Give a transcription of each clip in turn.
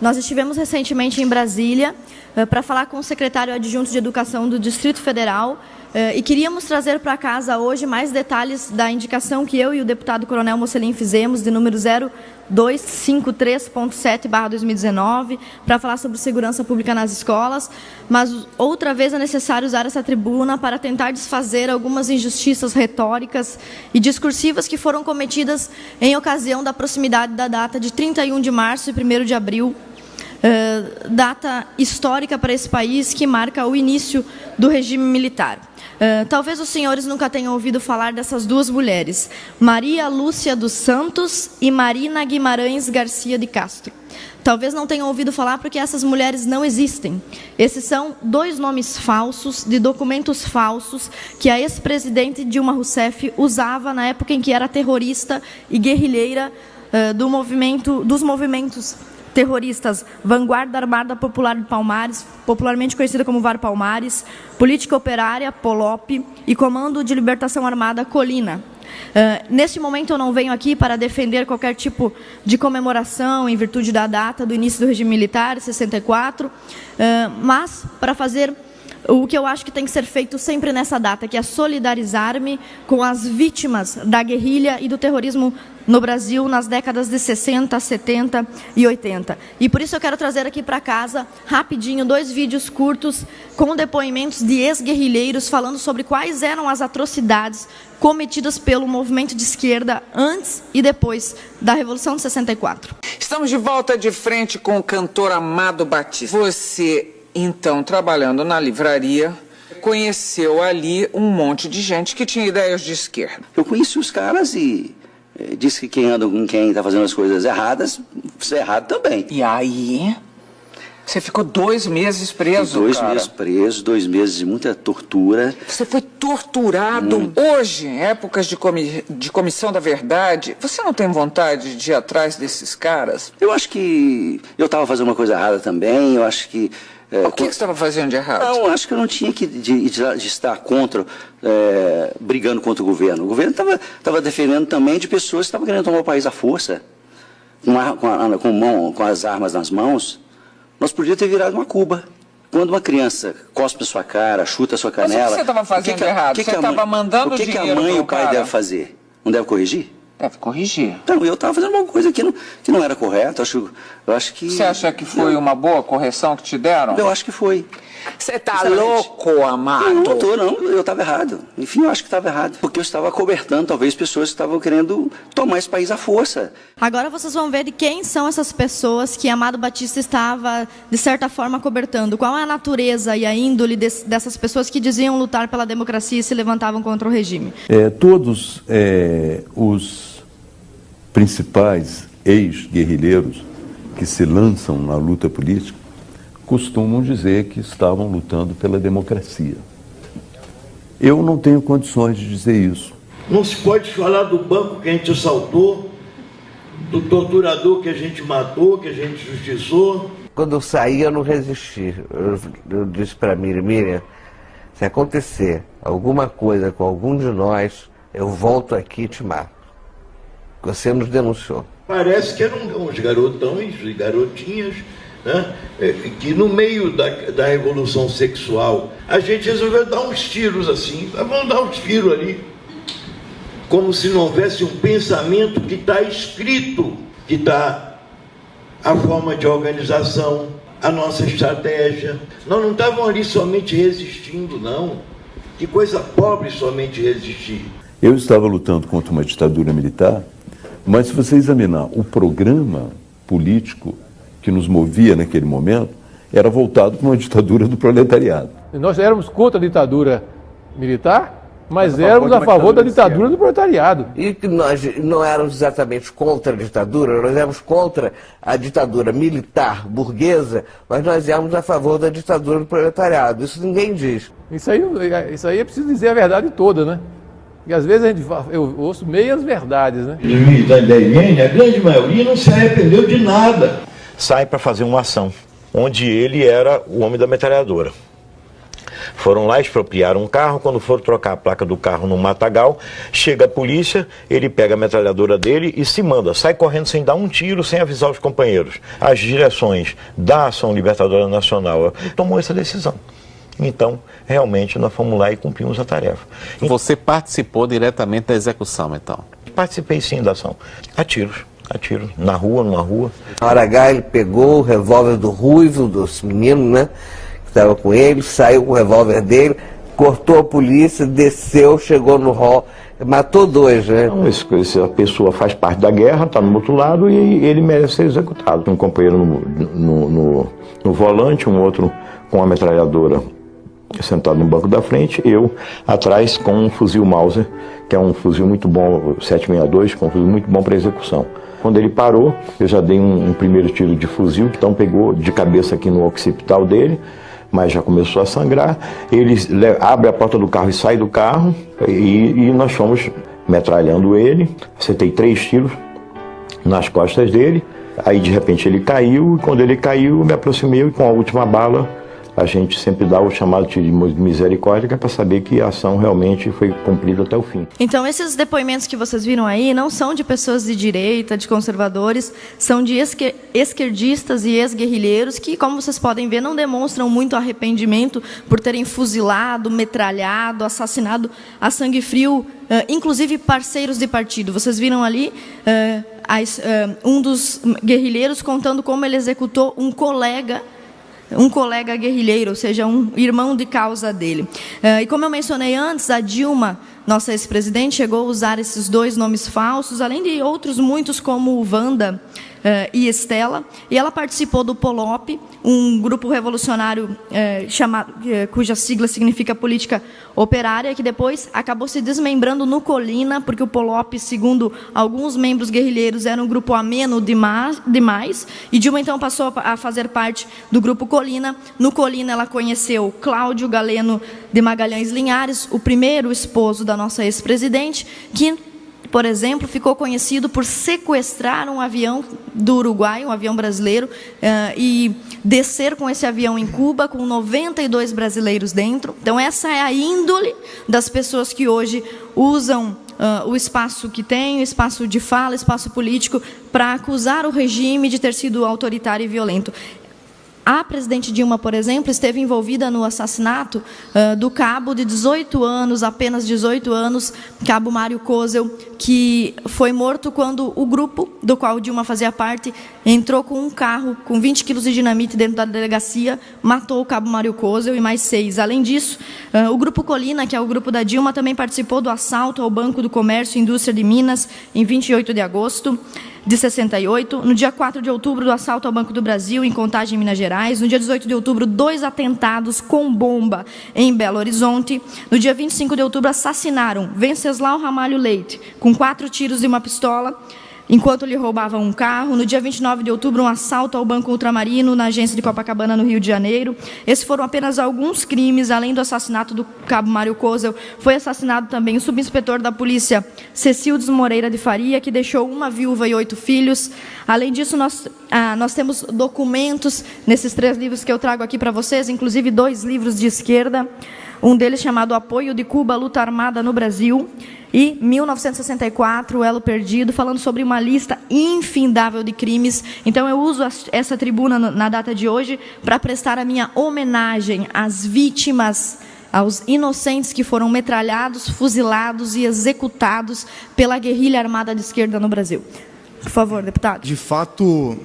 Nós estivemos recentemente em Brasília para falar com o secretário adjunto de Educação do Distrito Federal e queríamos trazer para casa hoje mais detalhes da indicação que eu e o deputado Coronel Mocelin fizemos, de número 0253.7/2019, para falar sobre segurança pública nas escolas, mas outra vez é necessário usar essa tribuna para tentar desfazer algumas injustiças retóricas e discursivas que foram cometidas em ocasião da proximidade da data de 31 de março e 1º de abril, data histórica para esse país que marca o início do regime militar. Talvez os senhores nunca tenham ouvido falar dessas duas mulheres, Maria Lúcia dos Santos e Marina Guimarães Garcia de Castro. Talvez não tenham ouvido falar porque essas mulheres não existem. Esses são dois nomes falsos, de documentos falsos, que a ex-presidente Dilma Rousseff usava na época em que era terrorista e guerrilheira dos movimentos terroristas Vanguarda Armada Popular de Palmares, popularmente conhecida como VAR Palmares, Política Operária, POLOP, e Comando de Libertação Armada, Colina. Neste momento eu não venho aqui para defender qualquer tipo de comemoração em virtude da data do início do regime militar, 64, mas para fazer o que eu acho que tem que ser feito sempre nessa data, que é solidarizar-me com as vítimas da guerrilha e do terrorismo no Brasil nas décadas de 60, 70 e 80. E por isso eu quero trazer aqui para casa, rapidinho, 2 vídeos curtos com depoimentos de ex-guerrilheiros falando sobre quais eram as atrocidades cometidas pelo movimento de esquerda antes e depois da Revolução de 64. Estamos de volta de frente com o cantor Amado Batista. Você, então, trabalhando na livraria, conheceu ali um monte de gente que tinha ideias de esquerda. Eu conheci os caras e disse que quem anda com quem está fazendo as coisas erradas, isso é errado também. E aí, você ficou 2 meses preso, 2 meses preso, 2 meses de muita tortura. Você foi torturado. Hoje, em épocas de comissão da verdade, você não tem vontade de ir atrás desses caras? Eu acho que eu estava fazendo uma coisa errada também, eu acho que... O que você estava fazendo de errado? Não, acho que eu não tinha que de estar contra, brigando contra o governo. O governo estava defendendo também de pessoas que estavam querendo tomar o país à força, com as armas nas mãos. Nós podíamos ter virado uma Cuba. Quando uma criança cospe a sua cara, chuta a sua canela... Mas o que você estava fazendo de errado? Você estava mandando dinheiro para o cara? O que a mãe e o pai devem fazer? Não deve corrigir? Deve corrigir. Então, eu estava fazendo uma coisa que não era correta. Eu acho que... Você acha que foi uma boa correção que te deram? Eu acho que foi. Você tá louco, Amado? Não, não tô, não. Eu estava errado. Enfim, eu acho que estava errado. Porque eu estava cobertando, talvez, pessoas que estavam querendo tomar esse país à força. Agora vocês vão ver de quem são essas pessoas que Amado Batista estava, de certa forma, cobertando. Qual é a natureza e a índole dessas pessoas que diziam lutar pela democracia e se levantavam contra o regime? Todos os principais ex-guerrilheiros que se lançam na luta política costumam dizer que estavam lutando pela democracia. Eu não tenho condições de dizer isso. Não se pode falar do banco que a gente assaltou, do torturador que a gente matou, que a gente justiçou. Quando eu saí, eu não resisti. Eu disse para Miriam, se acontecer alguma coisa com algum de nós, eu volto aqui e te mato. Você nos denunciou. Parece que eram uns garotões e garotinhas, né, que no meio da revolução sexual, a gente resolveu dar uns tiros assim, vamos dar uns tiros ali, como se não houvesse um pensamento que está escrito, que está a forma de organização, a nossa estratégia. Nós não estávamos ali somente resistindo, não. Que coisa pobre somente resistir. Eu estava lutando contra uma ditadura militar, mas se você examinar o programa político que nos movia naquele momento, era voltado para uma ditadura do proletariado. Nós éramos contra a ditadura militar, mas éramos a favor da ditadura do proletariado. E que nós não éramos exatamente contra a ditadura, nós éramos contra a ditadura militar burguesa, mas nós éramos a favor da ditadura do proletariado. Isso ninguém diz. Isso aí é preciso dizer a verdade toda, né? E às vezes eu ouço meias verdades, né? Os militantes da IEN, a grande maioria não se arrependeu de nada. Sai para fazer uma ação, onde ele era o homem da metralhadora. Foram lá, expropriaram um carro, quando foram trocar a placa do carro no matagal, chega a polícia, ele pega a metralhadora dele e se manda, sai correndo sem dar um tiro, sem avisar os companheiros. As direções da Ação Libertadora Nacional tomou essa decisão. Então, realmente, nós fomos lá e cumprimos a tarefa. Você participou diretamente da execução, então? Participei sim da ação. A tiros, na rua, numa rua. Na hora H, ele pegou o revólver do Ruivo, dos meninos, né, que estava com ele, saiu com o revólver dele, cortou a polícia, desceu, chegou no hall, matou 2, né? Então, essa pessoa faz parte da guerra, está no outro lado e ele merece ser executado. Um companheiro no volante, um outro com a metralhadora sentado no banco da frente, eu atrás com um fuzil Mauser, que é um fuzil muito bom, 762, que é um fuzil muito bom para execução. Quando ele parou, eu já dei um primeiro tiro de fuzil, que então pegou de cabeça aqui no occipital dele, mas já começou a sangrar. Ele abre a porta do carro e sai do carro, e nós fomos metralhando ele. Acertei 3 tiros nas costas dele, aí de repente ele caiu, e quando ele caiu eu me aproximei e com a última bala a gente sempre dá o chamado de misericórdia, que é para saber que a ação realmente foi cumprida até o fim. Então, esses depoimentos que vocês viram aí não são de pessoas de direita, de conservadores, são de esquerdistas e ex-guerrilheiros que, como vocês podem ver, não demonstram muito arrependimento por terem fuzilado, metralhado, assassinado a sangue frio, inclusive parceiros de partido. Vocês viram ali um dos guerrilheiros contando como ele executou um colega guerrilheiro, ou seja, um irmão de causa dele. E como eu mencionei antes, a Dilma, nossa ex-presidente, chegou a usar esses 2 nomes falsos, além de outros muitos como Wanda e Estela, e ela participou do POLOP, um grupo revolucionário cuja sigla significa Política Operária, que depois acabou se desmembrando no Colina, porque o POLOP, segundo alguns membros guerrilheiros, era um grupo ameno demais, e Dilma então passou a fazer parte do grupo Colina. No Colina ela conheceu Cláudio Galeno de Magalhães Linhares, o primeiro esposo da nossa ex-presidente, que, por exemplo, ficou conhecido por sequestrar um avião do Uruguai, um avião brasileiro, e descer com esse avião em Cuba, com 92 brasileiros dentro. Então, essa é a índole das pessoas que hoje usam o espaço que tem, o espaço de fala, espaço político, para acusar o regime de ter sido autoritário e violento. A presidente Dilma, por exemplo, esteve envolvida no assassinato do cabo de 18 anos, apenas 18 anos, cabo Mário Kozel, que foi morto quando o grupo do qual Dilma fazia parte entrou com um carro com 20 quilos de dinamite dentro da delegacia, matou o cabo Mário Kozel e mais 6. Além disso, o grupo Colina, que é o grupo da Dilma, também participou do assalto ao Banco do Comércio e Indústria de Minas, em 28 de agosto de 68, no dia 4 de outubro, do assalto ao Banco do Brasil, em Contagem, Minas Gerais, no dia 18 de outubro, 2 atentados com bomba em Belo Horizonte, no dia 25 de outubro, assassinaram Venceslau Ramalho Leite, com 4 tiros de uma pistola, enquanto lhe roubavam um carro. No dia 29 de outubro, um assalto ao Banco Ultramarino, na agência de Copacabana, no Rio de Janeiro. Esses foram apenas alguns crimes. Além do assassinato do cabo Mário Kozel, foi assassinado também o subinspetor da polícia, Cecildes Moreira de Faria, que deixou uma viúva e 8 filhos. Além disso, nós temos documentos nesses 3 livros que eu trago aqui para vocês, inclusive 2 livros de esquerda. Um deles chamado Apoio de Cuba à Luta Armada no Brasil, e 1964, O Elo Perdido, falando sobre uma lista infindável de crimes. Então eu uso essa tribuna na data de hoje para prestar a minha homenagem às vítimas, aos inocentes que foram metralhados, fuzilados e executados pela guerrilha armada de esquerda no Brasil. Por favor, deputado. De fato,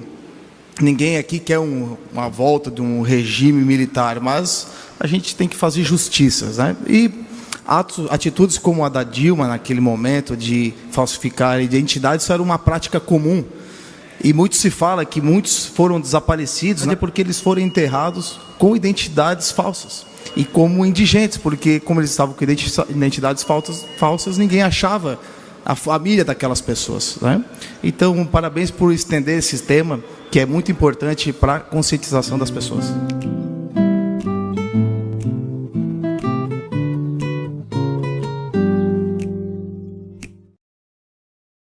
ninguém aqui quer uma volta de um regime militar, mas a gente tem que fazer justiças, né? E atitudes como a da Dilma, naquele momento, de falsificar identidades, isso era uma prática comum. E muito se fala que muitos foram desaparecidos, né, porque eles foram enterrados com identidades falsas. E como indigentes, porque como eles estavam com identidades falsas, ninguém achava a família daquelas pessoas, né? Então, parabéns por estender esse tema, que é muito importante para a conscientização das pessoas.